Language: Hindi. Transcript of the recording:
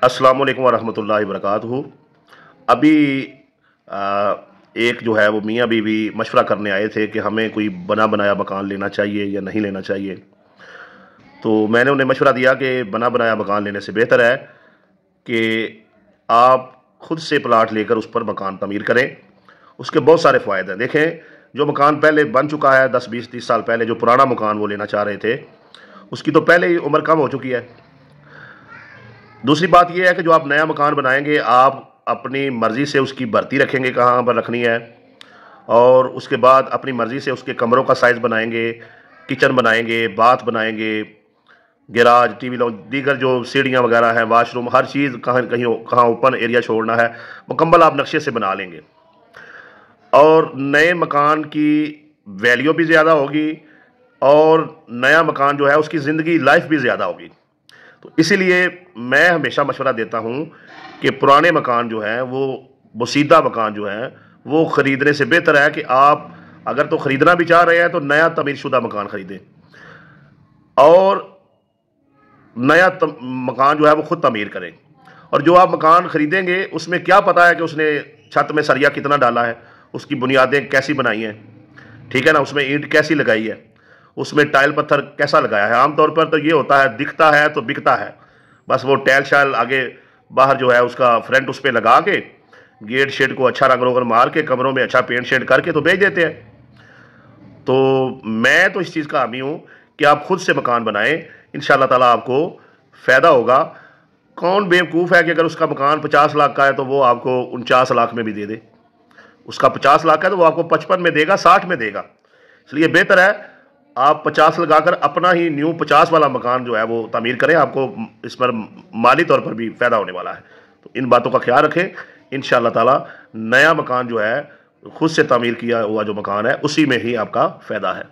अस्सलाम वालेकुम वरहमतुल्लाहि वबरकातुहू। अभी एक जो है वो मियाँ बीवी मशवरा करने आए थे कि हमें कोई बना बनाया मकान लेना चाहिए या नहीं लेना चाहिए। तो मैंने उन्हें मशवरा दिया कि बना बनाया मकान लेने से बेहतर है कि आप खुद से प्लाट लेकर उस पर मकान तमीर करें। उसके बहुत सारे फ़ायदे हैं। देखें, जो मकान पहले बन चुका है 10 20 30 साल पहले, जो पुराना मकान वो लेना चाह रहे थे, उसकी तो पहले ही उम्र कम हो चुकी है। दूसरी बात यह है कि जो आप नया मकान बनाएंगे, आप अपनी मर्ज़ी से उसकी भर्ती रखेंगे कहाँ पर रखनी है, और उसके बाद अपनी मर्ज़ी से उसके कमरों का साइज़ बनाएंगे, किचन बनाएंगे, बाथ बनाएंगे, गैराज, टीवी लॉन्च, दीगर जो सीढ़ियाँ वगैरह हैं, वाशरूम, हर चीज़ कहाँ कहीं कहाँ ओपन एरिया छोड़ना है, मुकम्मल आप नक्शे से बना लेंगे। और नए मकान की वैल्यू भी ज़्यादा होगी, और नया मकान जो है उसकी ज़िंदगी लाइफ भी ज़्यादा होगी। तो इसीलिए मैं हमेशा मशवरा देता हूँ कि पुराने मकान जो हैं वो बोसीदा मकान जो हैं वो ख़रीदने से बेहतर है कि आप अगर तो ख़रीदना भी चाह रहे हैं तो नया तमीरशुदा मकान ख़रीदें, और नया मकान जो है वो खुद तमीर करें। और जो आप मकान ख़रीदेंगे उसमें क्या पता है कि उसने छत में सरिया कितना डाला है, उसकी बुनियादें कैसी बनाई हैं, ठीक है ना, उसमें ईंट कैसी लगाई है, उसमें टाइल पत्थर कैसा लगाया है। आमतौर पर तो ये होता है, दिखता है तो बिकता है, बस वो टाइल शाइल आगे बाहर जो है उसका फ्रंट उस पर लगा के, गेट शेड को अच्छा रंग रोगन मार के, कमरों में अच्छा पेंट शेड करके तो बेच देते हैं। तो मैं तो इस चीज़ का हामी हूँ कि आप खुद से मकान बनाएं, इंशाअल्लाह ताला आपको फ़ायदा होगा। कौन बेवकूफ़ है कि अगर उसका मकान 50 लाख का है तो वो आपको 49 लाख में भी दे दे। उसका 50 लाख है तो वो आपको 55 में देगा, 60 में देगा। इसलिए बेहतर है आप 50 लगाकर अपना ही न्यू 50 वाला मकान जो है वो तामीर करें। आपको इस पर माली तौर पर भी फ़ायदा होने वाला है। तो इन बातों का ख्याल रखें। इंशाअल्लाह ताला नया मकान जो है खुद से तामीर किया हुआ जो मकान है उसी में ही आपका फ़ायदा है।